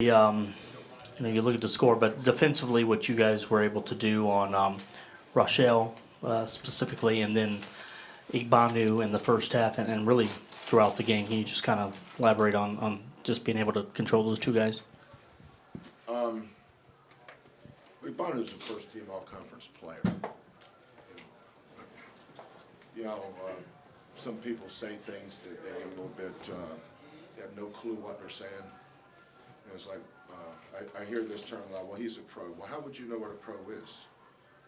You look at the score, but defensively, what you guys were able to do on Rochelle specifically, and then Igbanu in the first half, and really throughout the game. Can you just kind of elaborate on just being able to control those two guys? Igbanu's a first-team all-conference player. You know, some people say things that they get a little bit, they have no clue what they're saying. And it's like, I hear this term a lot, well, he's a pro. Well, how would you know what a pro is?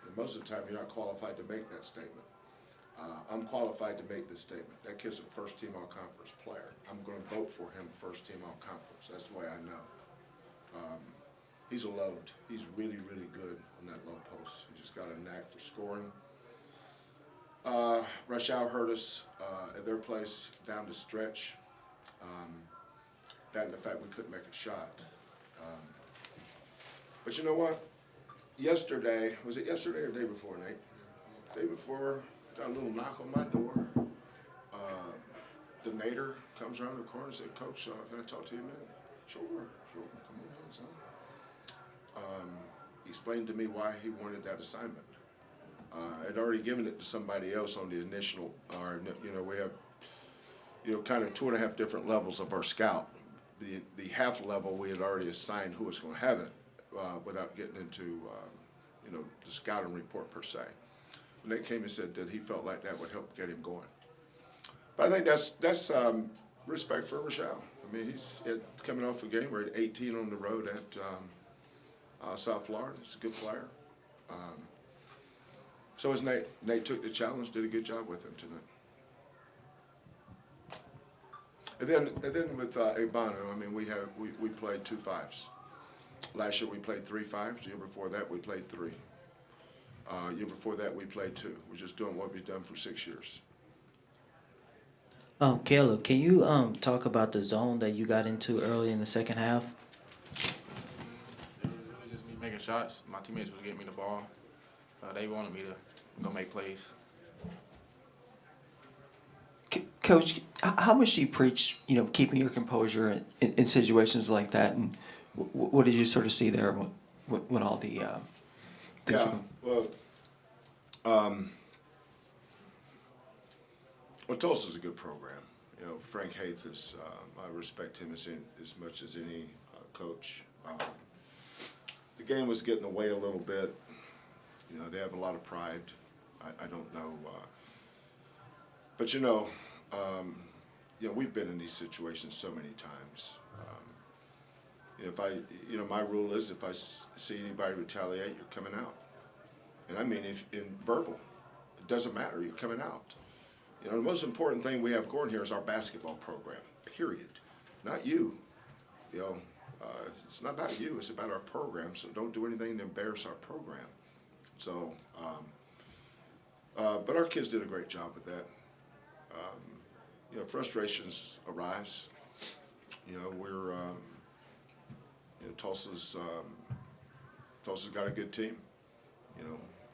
And most of the time, you're not qualified to make that statement. I'm qualified to make this statement. That kid's a first-team all-conference player. I'm going to vote for him first-team all-conference. That's the way I know. He's a load. He's really, really good on that low post. He's just got a knack for scoring. Rush Hour hurt us at their place down the stretch. That and the fact we couldn't make a shot. But you know what? Yesterday, was it yesterday or the day before, Nate? Day before, got a little knock on my door. The Nader comes around the corner and said, Coach, can I talk to you a minute? Sure, come on, son. He explained to me why he wanted that assignment. I'd already given it to somebody else on the initial, we have, kind of 2.5 different levels of our scout. The half level, we had already assigned who was going to have it without getting into, the scouting report per se. When they came and said that he felt like that would help get him going. But I think that's respect for Rochelle. I mean, he's coming off a game where he had 18 on the road at South Florida. He's a good player. So is Nate. Nate took the challenge, did a good job with him tonight. And then with Igbanu, I mean, we played 2 5s. Last year we played 3 5s. The year before that we played 3. Year before that we played 2. We're just doing what we've done for 6 years. Caleb, can you talk about the zone that you got into early in the second half? It was really just me making shots. My teammates was getting me the ball. They wanted me to go make plays. Coach, how much do you preach, keeping your composure in situations like that? And what did you sort of see there when all the things well, Tulsa's a good program. Frank Haith is, I respect him as much as any coach. The game was getting away a little bit. They have a lot of pride. I don't know. But we've been in these situations so many times. My rule is if I see anybody retaliate, you're coming out. And I mean, if in verbal, it doesn't matter, you're coming out. The most important thing we have going here is our basketball program, period. Not you. It's not about you, it's about our program, so don't do anything to embarrass our program. So, but our kids did a great job with that. Frustrations arise. We're, Tulsa's got a good team.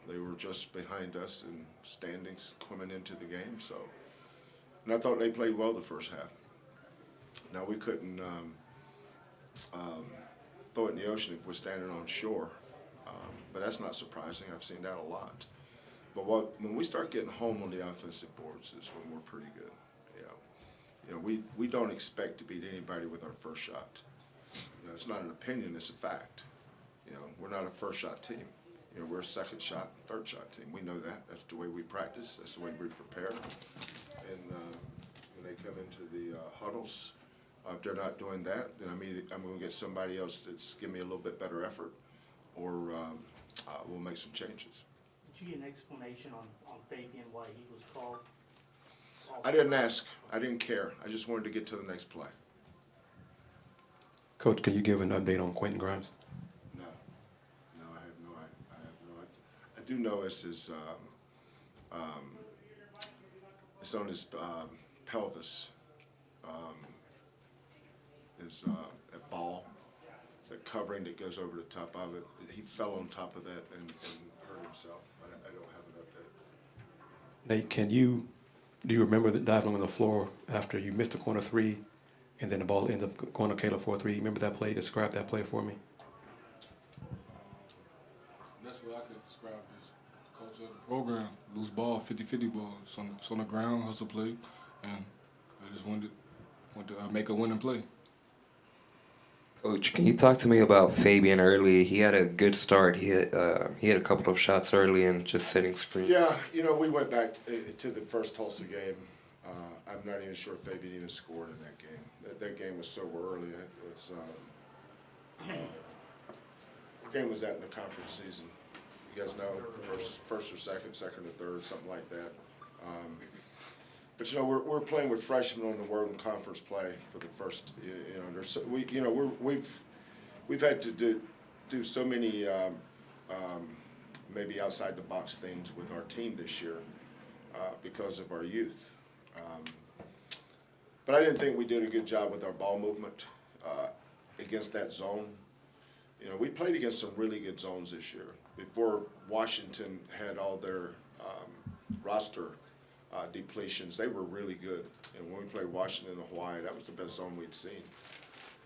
They were just behind us in standings coming into the game. So, and I thought they played well the first half. Now we couldn't throw it in the ocean if we're standing on shore, but that's not surprising. I've seen that a lot. But when we start getting home on the offensive boards is when we're pretty good. We don't expect to beat anybody with our first shot. It's not an opinion; it's a fact. We're not a first shot team. We're a second shot, third shot team. We know that. That's the way we practice. That's the way we prepare. And when they come into the huddles, if they're not doing that, then I'm going to get somebody else that's giving me a little bit better effort, or we'll make some changes. Did you get an explanation on Fabian why he was called? I didn't ask. I didn't care. I just wanted to get to the next play. Coach, can you give an update on Quentin Grimes? No, I have no. I do know it's on his pelvis. That ball, that covering that goes over the top of it. He fell on top of that and hurt himself. I don't have an update. Nate, do you remember diving on the floor after you missed the corner 3 and then the ball ended up going to Caleb for a 3. Remember that play? Describe that play for me. That's what I could describe as the culture of the program. Loose ball, 50-50 ball. It's on the ground, hustle play, and I just wanted to make a winning play. Coach, can you talk to me about Fabian early? He had a good start. He had a couple of shots early and just setting screens. Yeah, you know, we went back to the first Tulsa game. I'm not even sure if Fabian even scored in that game. That game was so early. It was, what game was that in the conference season? You guys know, first or second or third, something like that. But you know, we're playing with freshmen on the World Conference play for the first. We've had to do so many maybe outside the box things with our team this year because of our youth. But I didn't think we did a good job with our ball movement against that zone. You know, we played against some really good zones this year. Before Washington had all their roster depletions, they were really good. And when we played Washington and Hawaii, that was the best zone we'd seen.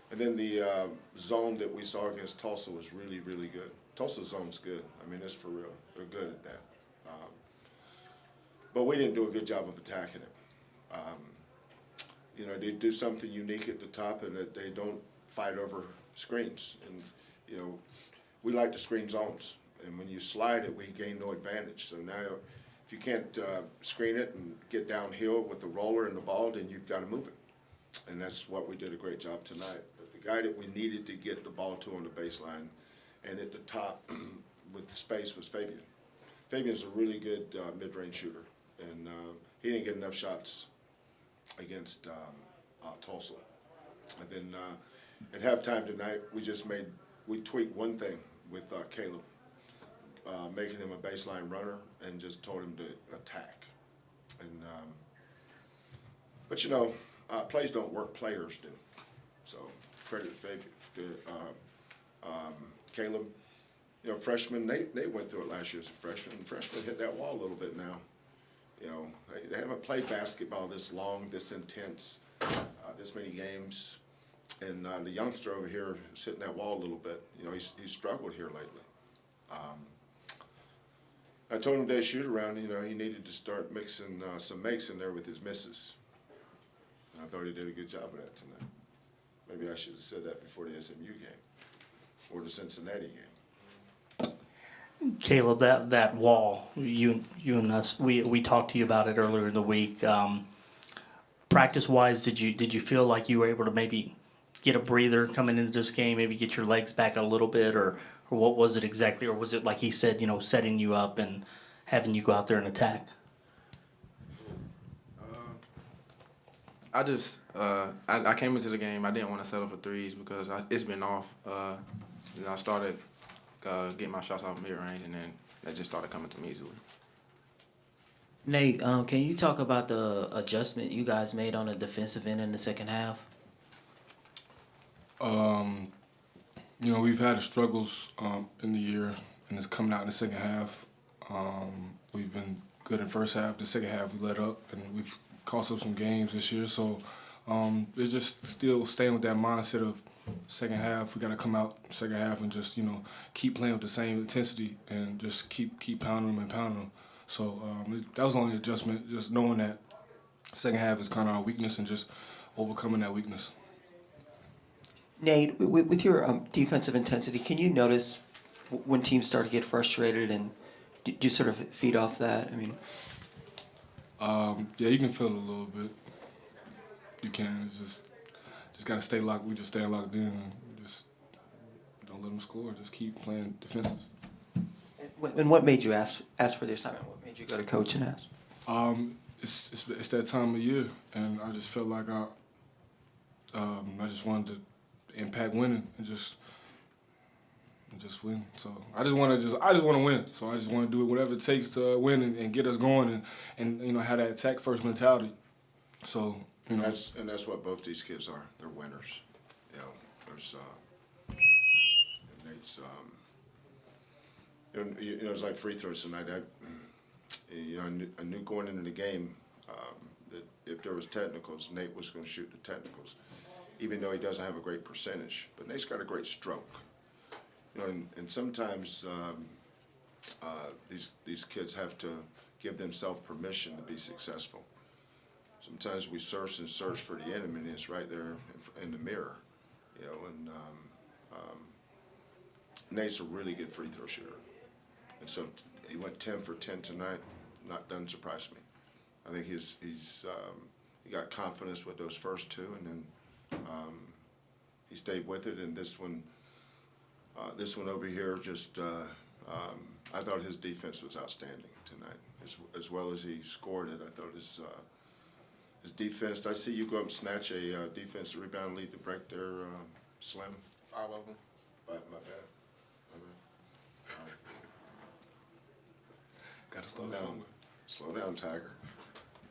And then the zone that we saw against Tulsa was really, really good. Tulsa's zone's good. I mean, it's for real. They're good at that. But we didn't do a good job of attacking it. You know, they do something unique at the top, and that they don't fight over screens. And, you know, we like to screen zones. And when you slide it, we gain no advantage. So now, if you can't screen it and get downhill with the roller and the ball, then you've got to move it. And that's what we did a great job tonight. But the guy that we needed to get the ball to on the baseline and at the top with the space was Fabian. Fabian's a really good mid-range shooter, and he didn't get enough shots against Tulsa. And then at halftime tonight, we tweaked one thing with Caleb, making him a baseline runner, and just told him to attack. And but you know, plays don't work, players do. So credit to Caleb. You know, freshmen, they went through it last year as a freshman, and freshmen hit that wall a little bit now. You know, they haven't played basketball this long, this intense, this many games. And the youngster over here is hitting that wall a little bit. You know, he's struggled here lately. I told him to shoot around, you know, he needed to start mixing some makes in there with his misses. And I thought he did a good job of that tonight. Maybe I should have said that before the SMU game or the Cincinnati game. Caleb, that wall, you and us, we talked to you about it earlier in the week. Practice wise, did you feel like you were able to maybe get a breather coming into this game, maybe get your legs back a little bit, or what was it exactly, or was it like he said, you know, setting you up and having you go out there and attack? I came into the game. I didn't want to settle for threes because it's been off. And I started getting my shots off mid range, and then that just started coming to me easily. Nate, can you talk about the adjustment you guys made on the defensive end in the second half? You know, we've had the struggles in the year, and it's coming out in the second half. We've been good in the first half. The second half, we let up, and we've cost up some games this year. So it's just still staying with that mindset of second half. We got to come out second half and just, you know, keep playing with the same intensity and just keep pounding them and pounding them. So that was the only adjustment, just knowing that second half is kind of our weakness and just overcoming that weakness. Nate, with your defensive intensity, can you notice when teams start to get frustrated, and do you sort of feed off that? I mean, yeah, you can feel it a little bit. You can. It's just gotta stay locked. We just stay locked in and just don't let them score. Just keep playing defensive. and what made you ask for the assignment? What made you go to coach and ask? It's that time of year, and I just felt like I just wanted to impact winning and just win. So I just want to win. So I just want to do whatever it takes to win and get us going and you know, have that attack first mentality. So you know, And that's what both these kids are. They're winners. You know, there's Nate's you know, it's like free throws tonight. I knew going into the game that if there was technicals, Nate was going to shoot the technicals. even though he doesn't have a great percentage. But Nate's got a great stroke. You know, and sometimes these kids have to give themselves permission to be successful. Sometimes we search and search for the enemy, and it's right there in the mirror. You know, and Nate's a really good free throw shooter. And so he went 10 for 10 tonight. Doesn't surprise me. I think he got confidence with those first two, and then he stayed with it. And this one over here, just I thought his defense was outstanding tonight. As well as he scored it, I thought his defense. I see you go up and snatch a defensive rebound lead to break their Slim. 5 of them. My bad. Got to start somewhere. Slow down, Tiger.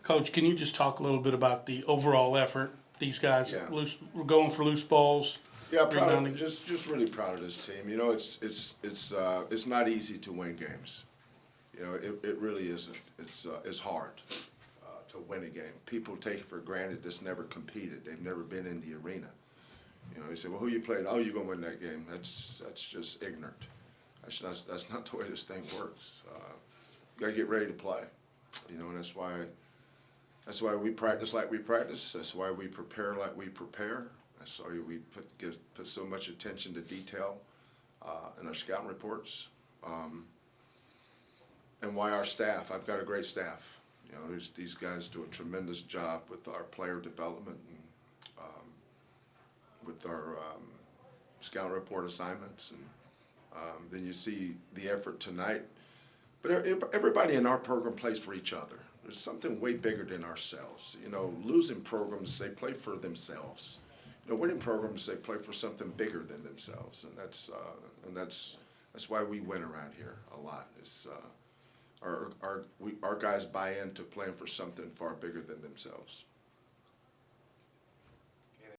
Coach, can you just talk a little bit about the overall effort? These guys Yeah. we're going for loose balls. Yeah, proud Rebounding. of, just really proud of this team. You know, it's not easy to win games. You know, it really isn't. It's hard to win a game. People take it for granted that's never competed. They've never been in the arena. You know, they say, well, who you played? Oh, you're gonna win that game. That's just ignorant. That's not the way this thing works. You gotta get ready to play. You know, and that's why we practice like we practice. That's why we prepare like we prepare. That's why we put so much attention to detail in our scouting reports. And why our staff. I've got a great staff. You know, these guys do a tremendous job with our player development and with our scouting report assignments. And then you see the effort tonight. But everybody in our program plays for each other. There's something way bigger than ourselves. You know, losing programs, they play for themselves. You know, winning programs, they play for something bigger than themselves, and that's why we win around here a lot. Is our guys buy into playing for something far bigger than themselves.